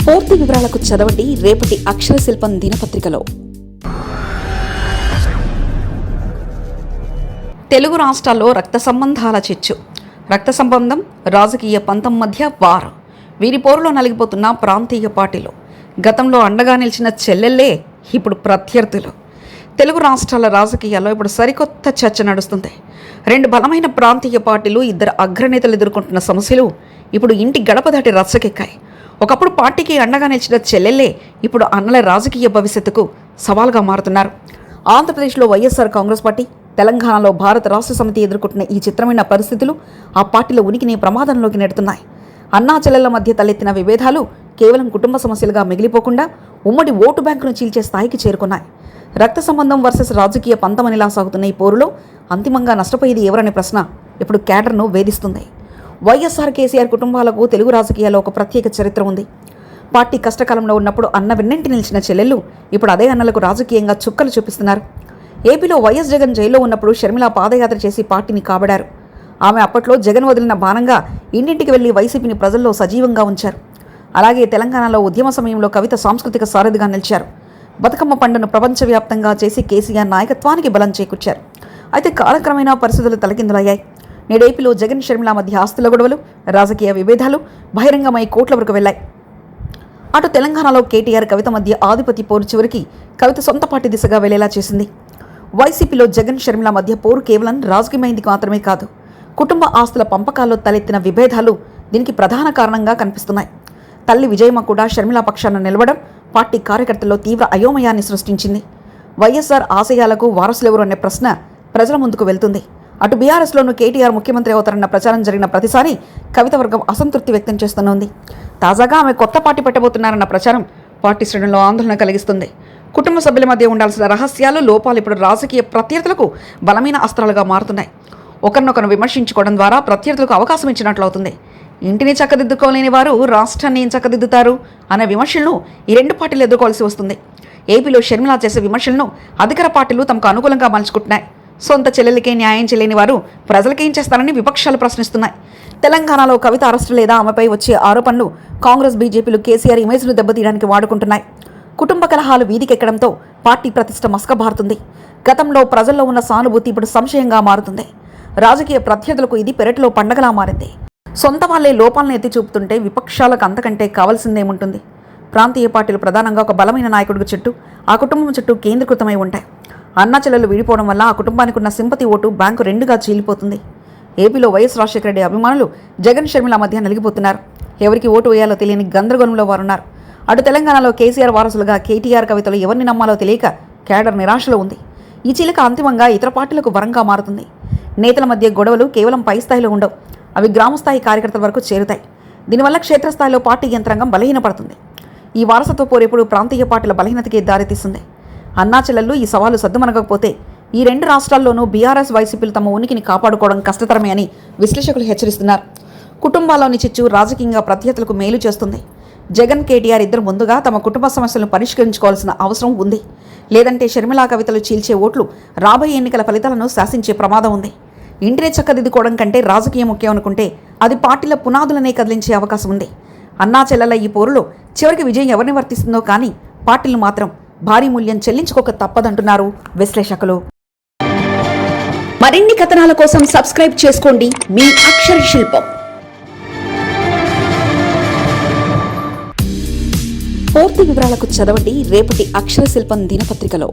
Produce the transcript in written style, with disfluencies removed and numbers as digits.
పూర్తి వివరాలకు చదవండి రేపటి అక్షర శిల్పం దినపత్రికలో. తెలుగు రాష్ట్రాల్లో రక్త సంబంధాల చిచ్చు. రక్త సంబంధం, రాజకీయ పంతం మధ్య వారు. వీరి పోరులో నలిగిపోతున్న ప్రాంతీయ పార్టీలు. గతంలో అండగా నిలిచిన చెల్లెళ్ళే ఇప్పుడు ప్రత్యర్థులు. తెలుగు రాష్ట్రాల రాజకీయాల్లో ఇప్పుడు సరికొత్త చర్చ నడుస్తుంది. రెండు బలమైన ప్రాంతీయ పార్టీలు, ఇద్దరు అగ్రనేతలు ఎదుర్కొంటున్న సమస్యలు ఇప్పుడు ఇంటి గడప దాటి రచ్చకెక్కాయి. ఒకప్పుడు పార్టీకి అండగా నిలిచిన చెల్లెళ్ళే ఇప్పుడు అన్నల రాజకీయ భవిష్యత్తుకు సవాల్గా మారుతున్నారు. ఆంధ్రప్రదేశ్లో వైఎస్ఆర్ కాంగ్రెస్ పార్టీ, తెలంగాణలో భారత రాష్ట్ర సమితి ఎదుర్కొంటున్న ఈ చిత్రమైన పరిస్థితులు ఆ పార్టీల ఉనికిని ప్రమాదంలోకి నెడుతున్నాయి. అన్నా చెల్లెళ్ల మధ్య తలెత్తిన విభేదాలు కేవలం కుటుంబ సమస్యలుగా మిగిలిపోకుండా ఉమ్మడి ఓటు బ్యాంకును చీల్చే స్థాయికి చేరుకున్నాయి. రక్త సంబంధం వర్సెస్ రాజకీయ పంతమనిలా సాగుతున్న ఈ పోరులో అంతిమంగా నష్టపోయేది ఎవరనే ప్రశ్న ఇప్పుడు కేడర్ను వేధిస్తుంది. వైఎస్ఆర్ కేసీఆర్ కుటుంబాలకు తెలుగు రాజకీయాల్లో ఒక ప్రత్యేక చరిత్ర ఉంది. పార్టీ కష్టకాలంలో ఉన్నప్పుడు అన్న వెన్నంటి నిలిచిన చెల్లెళ్ళు ఇప్పుడు అదే అన్నలకు రాజకీయంగా చుక్కలు చూపిస్తున్నారు. ఏపీలో వైఎస్ జగన్ జైల్లో ఉన్నప్పుడు షర్మిల పాదయాత్ర చేసి పార్టీని కాబడారు. ఆమె అప్పట్లో జగన్ వదిలిన బాణంగా ఇంటింటికి వెళ్లి వైసీపీని ప్రజల్లో సజీవంగా ఉంచారు. అలాగే తెలంగాణలో ఉద్యమ సమయంలో కవిత సాంస్కృతిక సారథిగా నిలిచారు. బతుకమ్మ పండుగను ప్రపంచవ్యాప్తంగా చేసి కేసీఆర్ నాయకత్వానికి బలం చేకూర్చారు. అయితే కాలక్రమేణా పరిస్థితులు తలకిందులయ్యాయి. నేడేపీలో జగన్ షర్మిల మధ్య ఆస్తుల గొడవలు, రాజకీయ విభేదాలు బహిరంగమై కోట్ల వరకు వెళ్లాయి. అటు తెలంగాణలో కేటీఆర్ కవిత మధ్య ఆధిపత్య పోరు చివరికి కవిత సొంత పార్టీ దిశగా వెళ్లేలా చేసింది. వైసీపీలో జగన్ షర్మిల మధ్య పోరు కేవలం రాజకీయమైంది మాత్రమే కాదు, కుటుంబ ఆస్తుల పంపకాల్లో తలెత్తిన విభేదాలు దీనికి ప్రధాన కారణంగా కనిపిస్తున్నాయి. తల్లి విజయమ్మ కూడా షర్మిల పక్షాన నిలవడం పార్టీ కార్యకర్తల్లో తీవ్ర అయోమయాన్ని సృష్టించింది. వైఎస్ఆర్ ఆశయాలకు వారసులెవరు అనే ప్రశ్న ప్రజల ముందుకు వెళ్తుంది. అటు బీఆర్ఎస్లోనూ కేటీఆర్ ముఖ్యమంత్రి అవుతారన్న ప్రచారం జరిగిన ప్రతిసారి కవిత వర్గం అసంతృప్తి వ్యక్తం చేస్తోంది. తాజాగా ఆమె కొత్త పార్టీ పెట్టబోతున్నారన్న ప్రచారం పార్టీ శ్రేణుల్లో ఆందోళన కలిగిస్తుంది. కుటుంబ సభ్యుల మధ్య ఉండాల్సిన రహస్యాలు, లోపాలు ఇప్పుడు రాజకీయ ప్రత్యర్థులకు బలమైన అస్త్రాలుగా మారుతున్నాయి. ఒకరినొకరు విమర్శించుకోవడం ద్వారా ప్రత్యర్థులకు అవకాశం ఇచ్చినట్లు అవుతుంది. ఇంటిని చక్కదిద్దుకోలేని వారు రాష్ట్రాన్ని ఏం చక్కదిద్దుతారు అనే విమర్శలను ఈ రెండు పార్టీలు ఎదుర్కోవాల్సి వస్తుంది. ఏపీలో షర్మిల చేసే విమర్శలను అధికార పార్టీలు తమకు అనుకూలంగా మలుచుకుంటున్నాయి. సొంత చెల్లెలకే న్యాయం చేయలేని వారు ప్రజలకేం చేస్తారని విపక్షాలు ప్రశ్నిస్తున్నాయి. తెలంగాణలో కవిత అరెస్టు లేదా ఆమెపై వచ్చే ఆరోపణలు కాంగ్రెస్, బీజేపీలు కేసీఆర్ ఇమేజ్ను దెబ్బతీయడానికి వాడుకుంటున్నాయి. కుటుంబ కలహాలు వీధికెక్కడంతో పార్టీ ప్రతిష్ట మసకబారుతుంది. గతంలో ప్రజల్లో ఉన్న సానుభూతి ఇప్పుడు సంశయంగా మారుతుంది. రాజకీయ ప్రత్యర్థులకు ఇది పెరటిలో పండగలా మారింది. సొంత వాళ్లే లోపాలను ఎత్తి చూపుతుంటే విపక్షాలకు అంతకంటే కావాల్సిందేముంటుంది? ప్రాంతీయ పార్టీలు ప్రధానంగా ఒక బలమైన నాయకుడి చుట్టూ, ఆ కుటుంబం చుట్టూ కేంద్రీకృతమై ఉంటాయి. అన్నా చెల్లెలు విడిపోవడం వల్ల ఆ కుటుంబానికి ఉన్న సింపతి ఓటు బ్యాంకు రెండుగా చీలిపోతుంది. ఏపీలో వైఎస్ రాజశేఖర రెడ్డి అభిమానులు జగన్ షర్మిల మధ్య నలిగిపోతున్నారు. ఎవరికి ఓటు వేయాలో తెలియని గందరగోళంలో వారున్నారు. అటు తెలంగాణలో కేసీఆర్ వారసులుగా కేటీఆర్ కవితలు ఎవరిని నమ్మాలో తెలియక కేడర్ నిరాశలో ఉంది. ఈ చీలిక అంతిమంగా ఇతర పార్టీలకు వరంగా మారుతుంది. నేతల మధ్య గొడవలు కేవలం పై స్థాయిలో ఉండవు, అవి గ్రామస్థాయి కార్యకర్తల వరకు చేరుతాయి. దీనివల్ల క్షేత్రస్థాయిలో పార్టీ యంత్రాంగం బలహీనపడుతుంది. ఈ వారసత్వ పోరెప్పుడు ప్రాంతీయ పార్టీల బలహీనతకే దారితీస్తుంది. అన్నా చెల్లెళ్ళు ఈ సవాలు సద్దుమనగకపోతే ఈ రెండు రాష్ట్రాల్లోనూ బీఆర్ఎస్, వైసీపీలు తమ ఉనికిని కాపాడుకోవడం కష్టతరమే అని విశ్లేషకులు హెచ్చరిస్తున్నారు. కుటుంబాల్లోని చిచ్చు రాజకీయంగా ప్రత్యర్థులకు మేలు చేస్తుంది. జగన్, కేటీఆర్ ఇద్దరు ముందుగా తమ కుటుంబ సమస్యలను పరిష్కరించుకోవాల్సిన అవసరం ఉంది. లేదంటే షర్మిలా కవితలు చీల్చే ఓట్లు రాబోయే ఎన్నికల ఫలితాలను శాసించే ప్రమాదం ఉంది. ఇంటిని చక్కదిద్దుకోవడం కంటే రాజకీయం ముఖ్యం అనుకుంటే అది పార్టీల పునాదులనే కదిలించే అవకాశం ఉంది. అన్నా చెల్లెల ఈ పోరులో చివరికి విజయం ఎవరిని వర్తిస్తుందో కానీ పార్టీలు మాత్రం భారీ మూల్యం చెల్లించుకోక తప్పదంటున్నారు విశ్లేషకులు. మరిన్ని కథనాల కోసం సబ్స్క్రైబ్ చేసుకోండి మీ అక్షర శిల్పం. పూర్తి వివరాలకు చదవండి రేపటి అక్షర శిల్పం దినపత్రికలో.